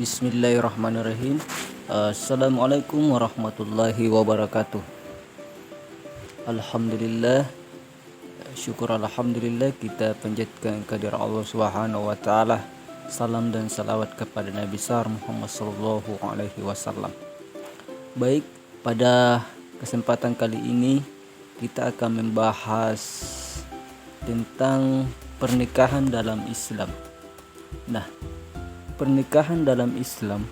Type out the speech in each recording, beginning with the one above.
Bismillahirrahmanirrahim. Assalamualaikum warahmatullahi wabarakatuh. Alhamdulillah, syukur alhamdulillah kita panjatkan kehadirat Allah Subhanahu wa taala. Salam dan salawat kepada Nabi besar Muhammad sallallahu alaihi wasallam. Baik, pada kesempatan kali ini kita akan membahas tentang pernikahan dalam Islam. Nah, pernikahan dalam Islam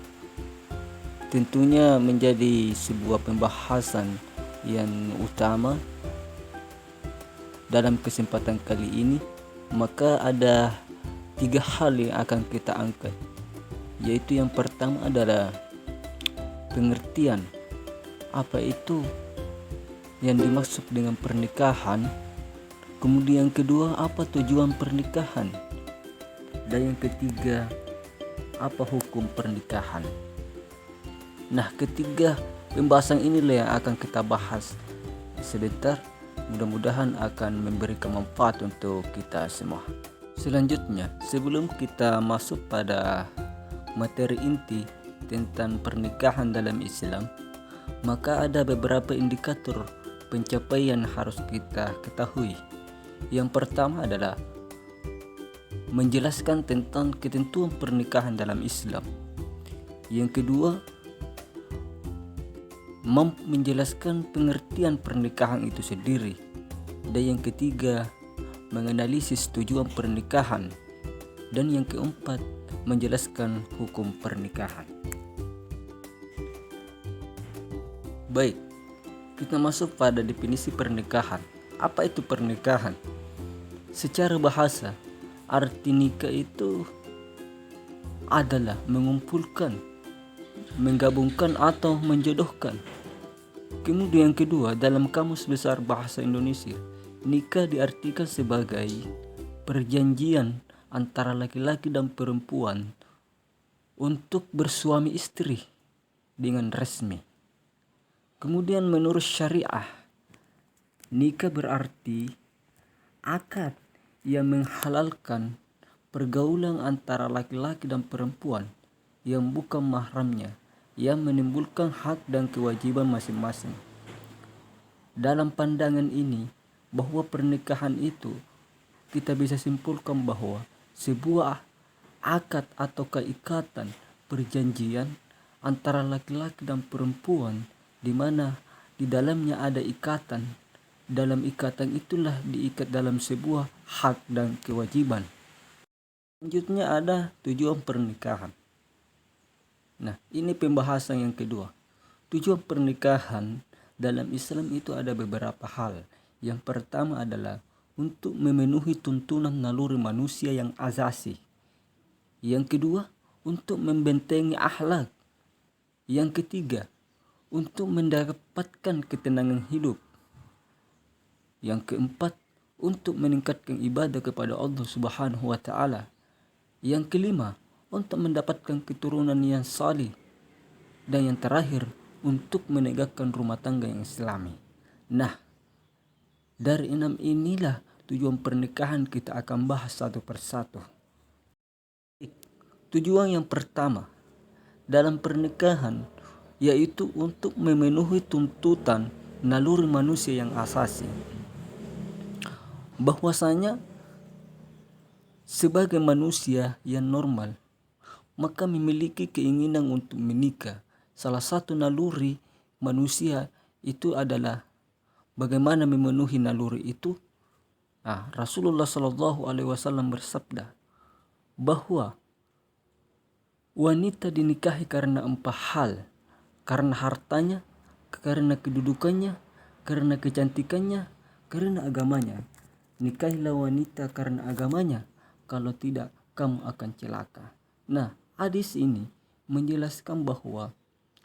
tentunya menjadi sebuah pembahasan yang utama dalam kesempatan kali ini. Maka ada 3 hal yang akan kita angkat, yaitu yang pertama adalah pengertian apa itu yang dimaksud dengan pernikahan, kemudian yang kedua apa tujuan pernikahan, dan yang ketiga apa hukum pernikahan. Nah, ketiga pembahasan inilah yang akan kita bahas sebentar. Mudah-mudahan akan memberikan manfaat untuk kita semua. Selanjutnya, sebelum kita masuk pada materi inti tentang pernikahan dalam Islam, maka ada beberapa indikator pencapaian harus kita ketahui. Yang pertama adalah menjelaskan tentang ketentuan pernikahan dalam Islam. Yang kedua, menjelaskan pengertian pernikahan itu sendiri. Dan yang ketiga, menganalisis tujuan pernikahan. Dan yang keempat, menjelaskan hukum pernikahan. Baik, kita masuk pada definisi pernikahan. Apa itu pernikahan? Secara bahasa, arti nikah itu adalah mengumpulkan, menggabungkan atau menjodohkan. Kemudian yang kedua, dalam Kamus Besar Bahasa Indonesia, nikah diartikan sebagai perjanjian antara laki-laki dan perempuan untuk bersuami istri dengan resmi. Kemudian menurut syariah, nikah berarti akad yang menghalalkan pergaulan antara laki-laki dan perempuan yang bukan mahramnya, yang menimbulkan hak dan kewajiban masing-masing. Dalam pandangan ini, bahwa pernikahan itu kita bisa simpulkan bahwa sebuah akad atau keikatan perjanjian antara laki-laki dan perempuan, di mana di dalamnya ada ikatan. Dalam ikatan itulah diikat dalam sebuah hak dan kewajiban. Selanjutnya ada tujuan pernikahan. Nah, ini pembahasan yang kedua. Tujuan pernikahan dalam Islam itu ada beberapa hal. Yang pertama adalah untuk memenuhi tuntunan naluri manusia yang asasi. Yang kedua, untuk membentengi akhlak. Yang ketiga, untuk mendapatkan ketenangan hidup. Yang keempat, untuk meningkatkan ibadah kepada Allah Subhanahu wa taala. Yang kelima, untuk mendapatkan keturunan yang salih. Dan yang terakhir, untuk menegakkan rumah tangga yang islami. Nah, dari 6 inilah tujuan pernikahan kita akan bahas satu persatu. Tujuan yang pertama dalam pernikahan yaitu untuk memenuhi tuntutan naluri manusia yang asasi. Bahwasanya sebagai manusia yang normal, maka memiliki keinginan untuk menikah. Salah satu naluri manusia itu adalah bagaimana memenuhi naluri itu. Rasulullah Shallallahu Alaihi Wasallam bersabda bahwa wanita dinikahi karena 4 hal: karena hartanya, karena kedudukannya, karena kecantikannya, karena agamanya. Nikahilah wanita karena agamanya, kalau tidak kamu akan celaka. Nah, hadis ini menjelaskan bahwa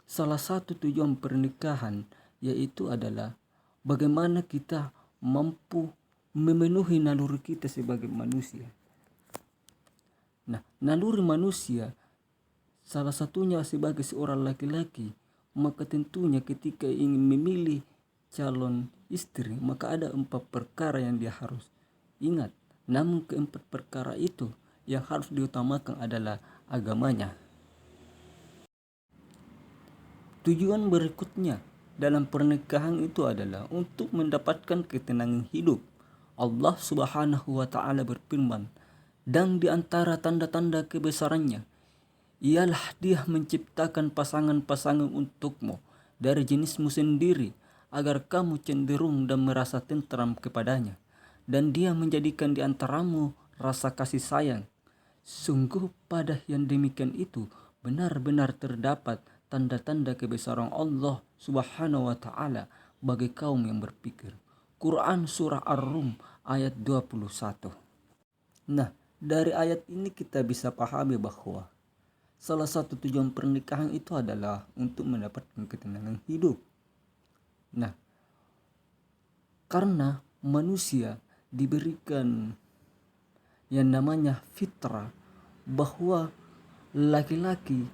salah satu tujuan pernikahan yaitu adalah bagaimana kita mampu memenuhi naluri kita sebagai manusia. Nah, naluri manusia salah satunya sebagai seorang laki-laki, maka tentunya ketika ingin memilih calon istri, maka ada 4 perkara yang dia harus ingat. Namun keempat perkara itu yang harus diutamakan adalah agamanya. Tujuan berikutnya dalam pernikahan itu adalah untuk mendapatkan ketenangan hidup. Allah Subhanahu wa taala berfirman, "Dan di antara tanda-tanda kebesarannya ialah Dia menciptakan pasangan-pasangan untukmu dari jenismu sendiri agar kamu cenderung dan merasa tentram kepadanya. Dan Dia menjadikan di antaramu rasa kasih sayang. Sungguh pada yang demikian itu benar-benar terdapat tanda-tanda kebesaran Allah Subhanahu wa taala bagi kaum yang berpikir." Quran surah Ar-Rum ayat 21. Nah, dari ayat ini kita bisa pahami bahwa salah satu tujuan pernikahan itu adalah untuk mendapatkan ketenangan hidup. Nah, karena manusia diberikan yang namanya fitrah bahwa laki-laki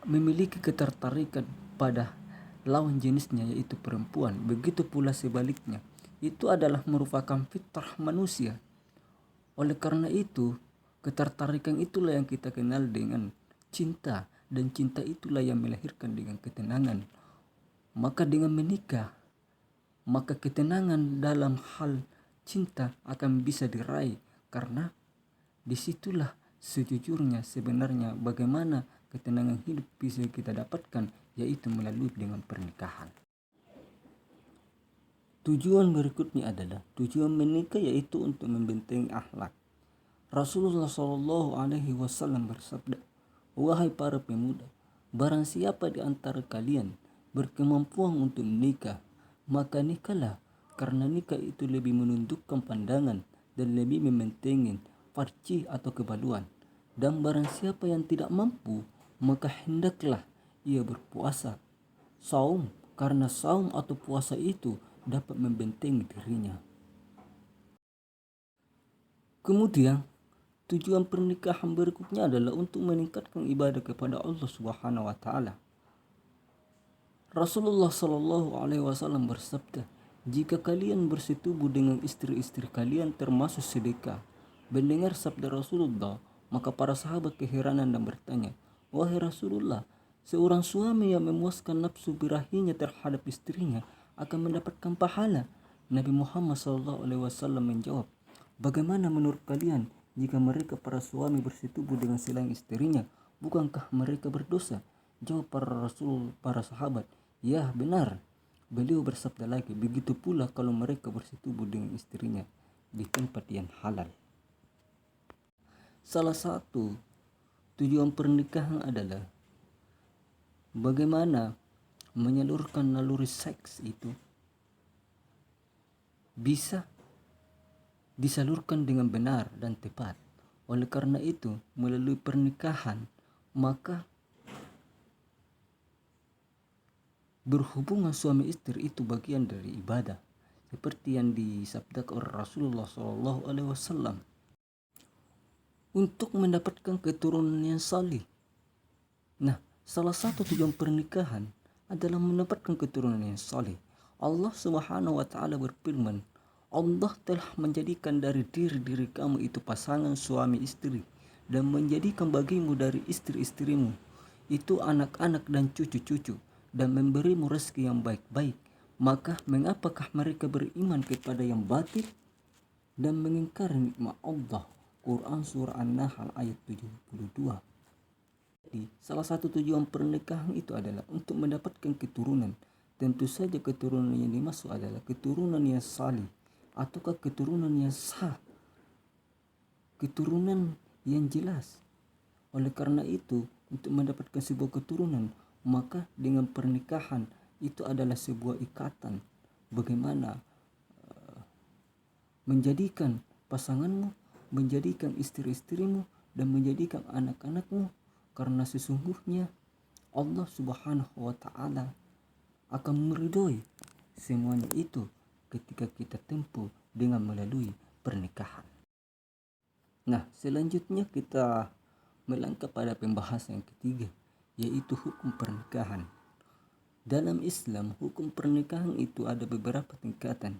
memiliki ketertarikan pada lawan jenisnya yaitu perempuan. Begitu pula sebaliknya. Itu adalah merupakan fitrah manusia. Oleh karena itu, ketertarikan itulah yang kita kenal dengan cinta, dan cinta itulah yang melahirkan dengan ketenangan. Maka dengan menikah, maka ketenangan dalam hal cinta akan bisa diraih, karena disitulah sejujurnya sebenarnya bagaimana ketenangan hidup bisa kita dapatkan, yaitu melalui dengan pernikahan. Tujuan berikutnya adalah tujuan menikah yaitu untuk membentengi akhlak. Rasulullah Shallallahu Alaihi Wasallam bersabda, "Wahai para pemuda, barang siapa di antara kalian berkemampuan untuk menikah, maka nikahlah, karena nikah itu lebih menundukkan pandangan dan lebih membentengi farji atau kebaluan. Dan barang siapa yang tidak mampu, maka hendaklah ia berpuasa, saum, karena saum atau puasa itu dapat membentengi dirinya." Kemudian tujuan pernikahan berikutnya adalah untuk meningkatkan ibadah kepada Allah Subhanahu wa taala. Rasulullah Shallallahu alaihi wasallam bersabda, "Jika kalian bersetubuh dengan istri-istri kalian termasuk sedekah." Mendengar sabda Rasulullah, maka para sahabat keheranan dan bertanya, "Wahai Rasulullah, seorang suami yang memuaskan nafsu birahinya terhadap istrinya akan mendapatkan pahala?" Nabi Muhammad SAW menjawab, "Bagaimana menurut kalian jika mereka para suami bersetubuh dengan selain istrinya? Bukankah mereka berdosa?" Jawab para sahabat, "Ya, benar." Beliau bersabda lagi, "Begitu pula kalau mereka bersetubuh dengan istrinya di tempat yang halal." Salah satu tujuan pernikahan adalah bagaimana menyalurkan naluri seks itu bisa disalurkan dengan benar dan tepat. Oleh karena itu, melalui pernikahan, maka berhubungan suami istri itu bagian dari ibadah, seperti yang disabdakan oleh Rasulullah SAW, untuk mendapatkan keturunan yang saleh. Nah, salah satu tujuan pernikahan adalah mendapatkan keturunan yang saleh. Allah Subhanahu wa taala berfirman, "Allah telah menjadikan dari diri kamu itu pasangan suami istri, dan menjadikan bagimu dari istri-istrimu itu anak-anak dan cucu-cucu, dan memberimu rezeki yang baik-baik. Maka mengapakah mereka beriman kepada yang batil dan mengingkari nikmat Allah?" Quran surah An-Nahl ayat 72. Jadi, salah satu tujuan pernikahan itu adalah untuk mendapatkan keturunan. Tentu saja keturunan yang dimaksud adalah keturunan yang saleh, ataukah keturunan yang sah, keturunan yang jelas. Oleh karena itu, untuk mendapatkan sebuah keturunan, maka dengan pernikahan itu adalah sebuah ikatan. Bagaimana menjadikan pasanganmu, menjadikan istri-istrimu, dan menjadikan anak-anakmu, karena sesungguhnya Allah Subhanahu wa taala akan meridhoi semuanya itu ketika kita tempuh dengan melalui pernikahan. Nah, selanjutnya kita melangkah pada pembahasan yang ketiga, yaitu hukum pernikahan. Dalam Islam, hukum pernikahan itu ada beberapa tingkatan.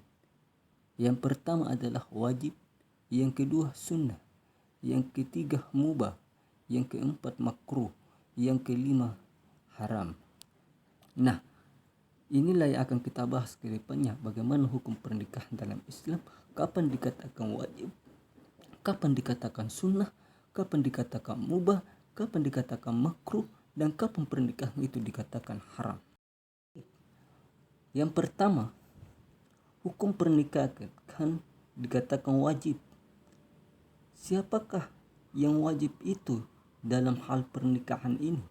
Yang pertama adalah wajib, yang kedua sunnah, yang ketiga mubah, yang keempat makruh, yang kelima haram. Nah, inilah yang akan kita bahas ke depannya, bagaimana hukum pernikahan dalam Islam, kapan dikatakan wajib, kapan dikatakan sunnah, kapan dikatakan mubah, kapan dikatakan makruh, dan kapan pernikahan itu dikatakan haram. Yang pertama, hukum pernikahan dikatakan wajib. Siapakah yang wajib itu dalam hal pernikahan ini?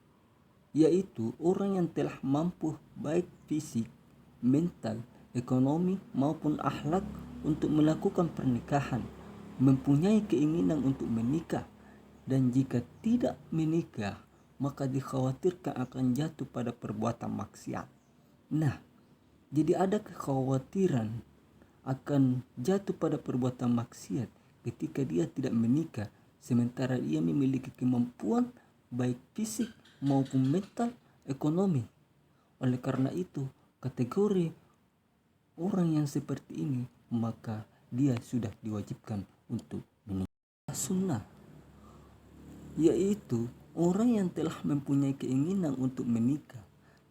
Yaitu orang yang telah mampu baik fisik, mental, ekonomi maupun akhlak untuk melakukan pernikahan, mempunyai keinginan untuk menikah, dan jika tidak menikah maka dikhawatirkan akan jatuh pada perbuatan maksiat. Nah, jadi ada kekhawatiran akan jatuh pada perbuatan maksiat ketika dia tidak menikah, sementara ia memiliki kemampuan baik fisik maupun mental, ekonomi. Oleh karena itu, kategori orang yang seperti ini maka dia sudah diwajibkan untuk menikah. Sunnah, yaitu orang yang telah mempunyai keinginan untuk menikah,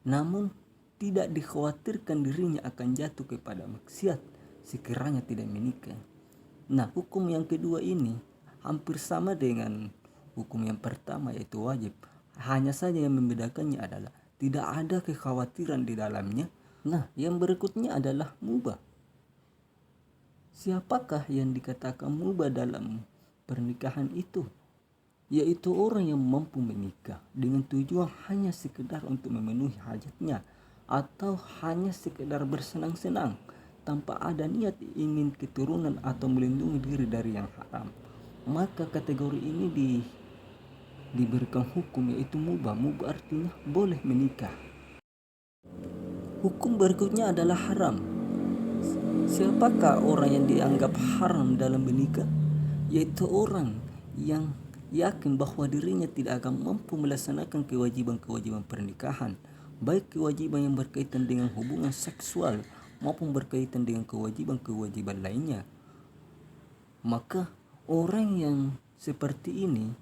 namun tidak dikhawatirkan dirinya akan jatuh kepada maksiat sekiranya tidak menikah. Nah, hukum yang kedua ini hampir sama dengan hukum yang pertama, yaitu wajib. Hanya saja yang membedakannya adalah tidak ada kekhawatiran di dalamnya. Nah, yang berikutnya adalah mubah. Siapakah yang dikatakan mubah dalam pernikahan itu? Yaitu orang yang mampu menikah dengan tujuan hanya sekedar untuk memenuhi hajatnya, atau hanya sekedar bersenang-senang tanpa ada niat ingin keturunan atau melindungi diri dari yang haram. Maka kategori ini diberikan hukum, yaitu mubah. Mubah artinya boleh menikah. Hukum berikutnya adalah haram. Siapakah orang yang dianggap haram dalam menikah? Yaitu orang yang yakin bahwa dirinya tidak akan mampu melaksanakan kewajiban-kewajiban pernikahan, baik kewajiban yang berkaitan dengan hubungan seksual maupun berkaitan dengan kewajiban-kewajiban lainnya. Maka orang yang seperti ini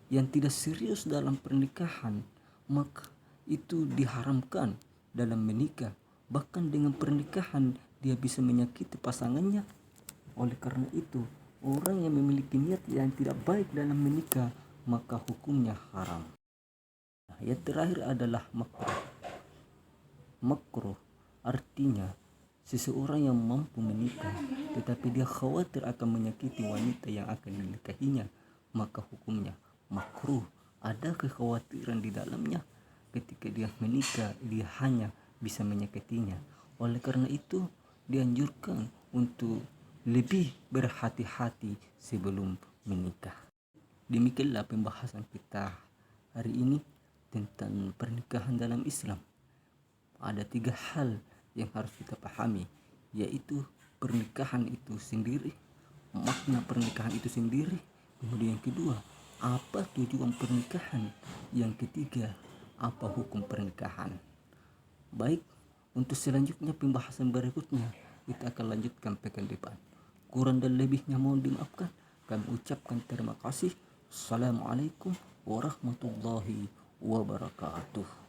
yang tidak serius dalam pernikahan, maka itu diharamkan dalam menikah. Bahkan dengan pernikahan dia bisa menyakiti pasangannya. Oleh karena itu, orang yang memiliki niat yang tidak baik dalam menikah maka hukumnya haram. Nah, yang terakhir adalah makruh. Makruh artinya seseorang yang mampu menikah tetapi dia khawatir akan menyakiti wanita yang akan dinikahinya, maka hukumnya makruh. Ada kekhawatiran di dalamnya, ketika dia menikah dia hanya bisa menyakitinya. Oleh karena itu dianjurkan untuk lebih berhati-hati sebelum menikah. Demikianlah pembahasan kita hari ini tentang pernikahan dalam Islam. Ada 3 hal yang harus kita pahami, yaitu pernikahan itu sendiri, makna pernikahan itu sendiri, kemudian yang kedua, apa tujuan pernikahan, yang ketiga, apa hukum pernikahan. Baik, untuk selanjutnya pembahasan berikutnya kita akan lanjutkan pekan depan. Kurang dan lebihnya mohon dimaafkan. Kami ucapkan terima kasih. Assalamualaikum warahmatullahi wabarakatuh.